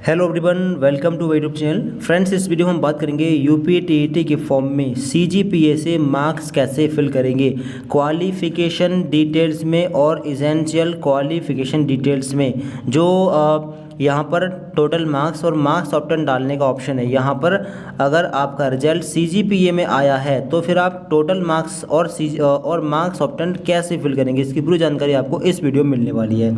Hello everyone, welcome to YouTube channel. Friends, इस वीडियो में हम बात करेंगे यूपी टीईटी के फॉर्म में सीजीपीए से मार्क्स कैसे फिल करेंगे, क्वालिफिकेशन डिटेल्स में और एसेंशियल क्वालिफिकेशन डिटेल्स में। जो यहाँ पर टोटल मार्क्स और मार्क्स ऑप्शन डालने का ऑप्शन है। यहाँ पर अगर आपका रिजल्ट सीजीपीए में आया है तो फिर आप टोटल मार्क्स और मार्क्स ऑप्शन कैसे फिल करेंगे, इसकी पूरी जानकारी आपको इस वीडियो में मिलने वाली है।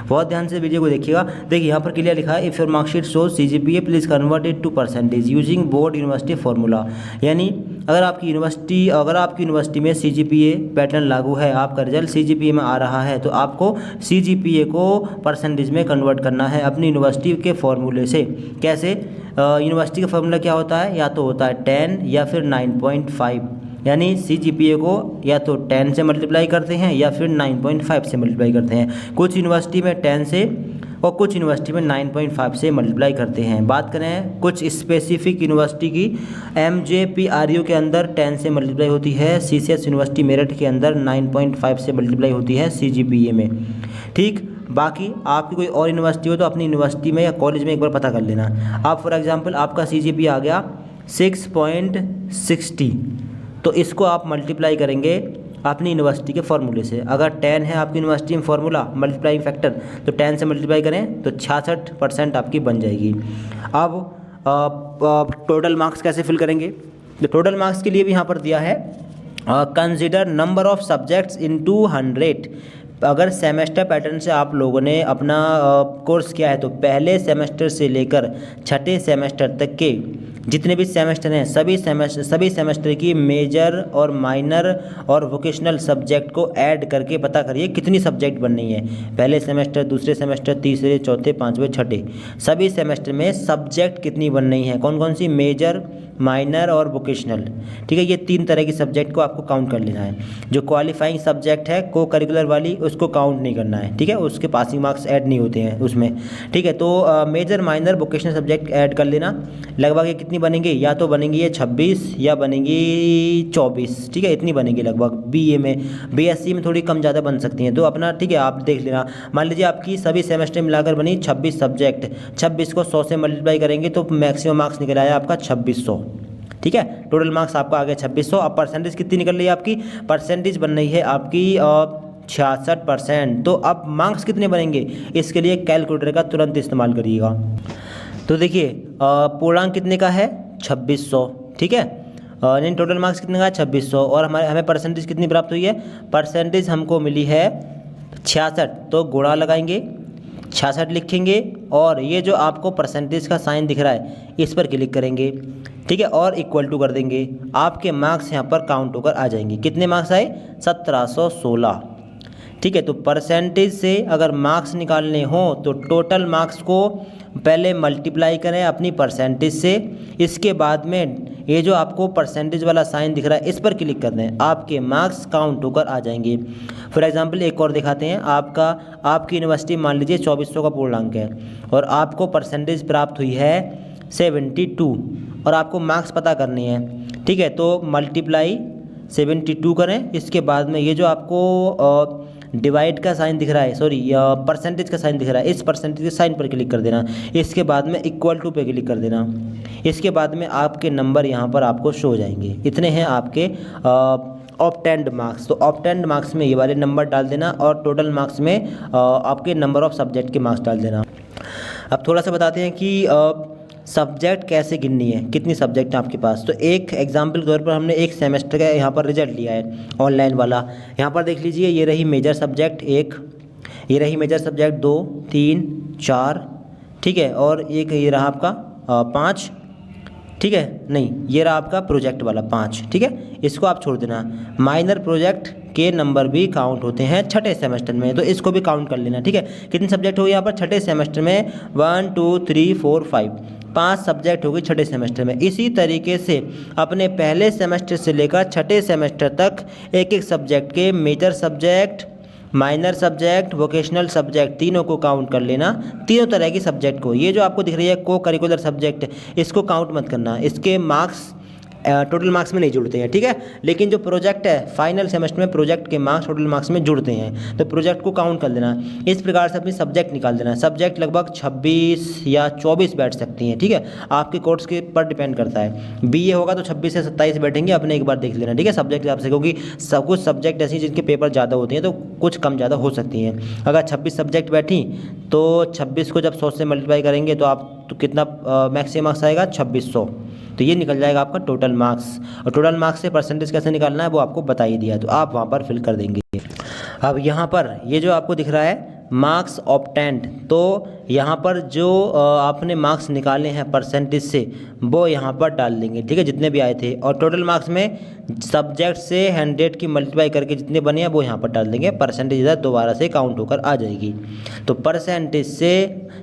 बहुत ध्यान से वीडियो को देखिएगा। देखिए यहाँ पर क्लियर लिखा है, if your marksheet show CGPA please convert it to percentage using board university formula. यानी अगर आपकी यूनिवर्सिटी में सीजीपीए पैटर्न लागू है, आपका रिजल्ट सीजीपीए में आ रहा है, तो आपको सीजीपीए को परसेंटेज में कन्वर्ट करना है अपनी यूनिवर्सिटी के फॉर्मूले से। कैसे? यूनिवर्सिटी का फॉर्मूला क्या होता है? या तो होता है 10 या फिर 9.5। यानी सीजीपीए को या तो 10 से मल्टीप्लाई करते हैं या फिर 9.5 से मल्टीप्लाई करते हैं। कुछ यूनिवर्सिटी में 10 से और कुछ यूनिवर्सिटी में 9.5 से मल्टीप्लाई करते हैं। बात करें कुछ स्पेसिफिक यूनिवर्सिटी की, एमजेपीआरयू के अंदर 10 से मल्टीप्लाई होती है, सीसीएस यूनिवर्सिटी मेरठ के अंदर 9.5 से मल्टीप्लाई होती है सीजीपीए में। ठीक, बाकी आपकी कोई और यूनिवर्सिटी हो तो अपनी यूनिवर्सिटी में या कॉलेज में एक बार पता कर लेना। आप फॉर एग्जांपल आपका सीजीपीए आ गया 6.60, तो इसको आप मल्टीप्लाई करेंगे अपनी यूनिवर्सिटी के फॉर्मूले से। अगर 10 है आपकी यूनिवर्सिटी में फॉर्मूला मल्टीप्लाइंग फैक्टर, तो 10 से मल्टीप्लाई करें तो 66% आपकी बन जाएगी। अब टोटल मार्क्स कैसे फिल करेंगे? तो टोटल मार्क्स के लिए भी यहाँ पर दिया है, consider number of subjects into 100। अगर सेमेस्टर पैटर्न से आप लोगों ने अपना कोर्स किया है तो पहले सेमेस्टर से लेकर छठे सेमेस्टर तक के जितने भी सेमेस्टर हैं सभी सेमेस्टर की मेजर और माइनर और वोकेशनल सब्जेक्ट को ऐड करके पता करिए कितनी सब्जेक्ट बननी है। पहले सेमेस्टर, दूसरे सेमेस्टर, तीसरे, चौथे, पाँचवें, छठे, सभी सेमेस्टर में सब्जेक्ट कितनी बननी है, कौन कौन सी? मेजर, माइनर और वोकेशनल। ठीक है, ये 3 तरह की सब्जेक्ट को आपको काउंट कर लेना है। जो क्वालिफाइंग सब्जेक्ट है को करिकुलर वाली, उसको काउंट नहीं करना है। ठीक है, उसके पासिंग मार्क्स ऐड नहीं होते हैं उसमें। ठीक है, तो major, minor, vocational subject add कर लेना। लगभग ये कितनी बनेंगी? या तो बनेंगी ये 26 या बनेंगी 24। ठीक है, इतनी बनेंगी लगभग। बीए में, बीएससी में थोड़ी कम ज़्यादा बन सकती हैं, तो अपना ठीक है आप देख लेना। मान लीजिए आपकी सभी सेमेस्टर मिलाकर बनी 26 सब्जेक्ट, 26 को 100 से मल्टीप्लाई करेंगे तो मैक्सिमम मार्क्स निकल आया आपका 2600। ठीक है, टोटल मार्क्स आपका आ गया 2600। अब परसेंटेज कितनी निकल रही है आपकी? परसेंटेज बन रही है आपकी 66%। तो अब मार्क्स कितने बनेंगे, इसके लिए कैलकुलेटर का तुरंत इस्तेमाल करिएगा। तो देखिए पूर्णांक कितने का है? 2600। ठीक है, यानी टोटल मार्क्स कितने का है? 2600। और हमें परसेंटेज कितनी प्राप्त हुई है? परसेंटेज हमको मिली है 66, तो गुणा लगाएंगे, 66 लिखेंगे और ये जो आपको परसेंटेज का साइन दिख रहा है इस पर क्लिक करेंगे। ठीक है, और इक्वल टू कर देंगे। आपके मार्क्स यहाँ पर काउंट होकर आ जाएंगे। कितने मार्क्स आए? 1716। ठीक है, तो परसेंटेज से अगर मार्क्स निकालने हो तो टोटल मार्क्स को पहले मल्टीप्लाई करें अपनी परसेंटेज से, इसके बाद में ये जो आपको परसेंटेज वाला साइन दिख रहा है इस पर क्लिक कर दें, आपके मार्क्स काउंट होकर आ जाएंगे। फॉर एग्जांपल एक और दिखाते हैं। आपकी यूनिवर्सिटी मान लीजिए 2400 का पूर्णांक है और आपको परसेंटेज प्राप्त हुई है 72 और आपको मार्क्स पता करने हैं। ठीक है, तो मल्टीप्लाई 72 करें, इसके बाद में ये जो आपको डिवाइड का साइन दिख रहा है, सॉरी परसेंटेज का साइन दिख रहा है, इस परसेंटेज के साइन पर क्लिक कर देना। इसके बाद में इक्वल टू पे क्लिक कर देना। इसके बाद में आपके नंबर यहाँ पर आपको शो हो जाएंगे। इतने हैं आपके ऑब्टेन्ड मार्क्स। तो ऑब्टेन्ड मार्क्स में ये वाले नंबर डाल देना और टोटल मार्क्स में आपके नंबर ऑफ सब्जेक्ट के मार्क्स डाल देना। अब थोड़ा सा बताते हैं कि सब्जेक्ट कैसे गिननी है, कितनी सब्जेक्ट है आपके पास। तो एक एग्जांपल के तौर पर हमने एक सेमेस्टर का यहाँ पर रिजल्ट लिया है ऑनलाइन वाला। यहाँ पर देख लीजिए, ये रही मेजर सब्जेक्ट 1, ये रही मेजर सब्जेक्ट 2, 3, 4। ठीक है, और एक ये रहा आपका 5। ठीक है, नहीं ये रहा आपका प्रोजेक्ट वाला 5। ठीक है, इसको आप छोड़ देना। माइनर प्रोजेक्ट के नंबर भी काउंट होते हैं छठे सेमेस्टर में, तो इसको भी काउंट कर लेना। ठीक है, कितने सब्जेक्ट हो यहाँ पर छठे सेमेस्टर में? 1 2 3 4 5, 5 सब्जेक्ट हो गई छठे सेमेस्टर में। इसी तरीके से अपने पहले सेमेस्टर से लेकर छठे सेमेस्टर तक एक एक सब्जेक्ट के major subject, minor subject, vocational subject, तीनों को काउंट कर लेना, तीनों तरह की सब्जेक्ट को। ये जो आपको दिख रही है को करिकुलर सब्जेक्ट, इसको काउंट मत करना। इसके मार्क्स टोटल मार्क्स में नहीं जुड़ते हैं, ठीक है। लेकिन जो प्रोजेक्ट है फाइनल सेमेस्टर में प्रोजेक्ट के मार्क्स टोटल मार्क्स में जुड़ते हैं, तो प्रोजेक्ट को काउंट कर लेना। इस प्रकार से अपनी सब्जेक्ट निकाल देना। सब्जेक्ट लगभग 26 या 24 बैठ सकती हैं, ठीक है, आपके कोर्स के पर डिपेंड करता है। बीए होगा तो 26 से 27 बैठेंगे, अपने एक बार देख लेना, ठीक है, सब्जेक्ट हिसाब से, क्योंकि सब कुछ सब्जेक्ट ऐसी जिनके पेपर ज़्यादा होते हैं तो कुछ कम ज़्यादा हो सकती हैं। अगर 26 सब्जेक्ट बैठी तो 26 को जब 100 से मल्टीप्लाई करेंगे तो आप तो कितना मैक्सिमम मार्क्स आएगा 2600, तो ये निकल जाएगा आपका टोटल मार्क्स। और टोटल मार्क्स से परसेंटेज कैसे निकालना है वो आपको बता ही दिया, तो आप वहाँ पर फिल कर देंगे। अब यहाँ पर ये जो आपको दिख रहा है मार्क्स ऑब्टेंड, तो यहाँ पर जो आपने मार्क्स निकाले हैं परसेंटेज से वो यहाँ पर डाल देंगे, ठीक है, जितने भी आए थे। और टोटल मार्क्स में सब्जेक्ट से 100 की मल्टीप्लाई करके जितने बने हैं वो यहाँ पर डाल देंगे। परसेंटेज इधर दोबारा से काउंट होकर आ जाएगी। तो परसेंटेज से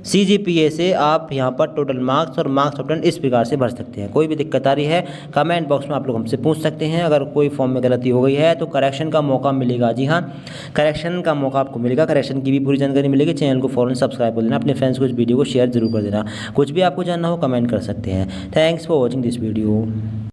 CGPA से आप यहाँ पर टोटल मार्क्स और मार्क्स ऑब्टेंड इस प्रकार से भर सकते हैं। कोई भी दिक्कत आ रही है कमेंट बॉक्स में आप लोग हमसे पूछ सकते हैं। अगर कोई फॉर्म में गलती हो गई है तो करेक्शन का मौका मिलेगा। जी हाँ, करेक्शन का मौका आपको मिलेगा, करेक्शन की भी पूरी जानकारी मिलेगी। चैनल को फौरन सब्सक्राइब कर देना, अपने फ्रेंड्स को इस वीडियो को शेयर जरूर कर देना। कुछ भी आपको जानना हो कमेंट कर सकते हैं। Thanks for watching this video.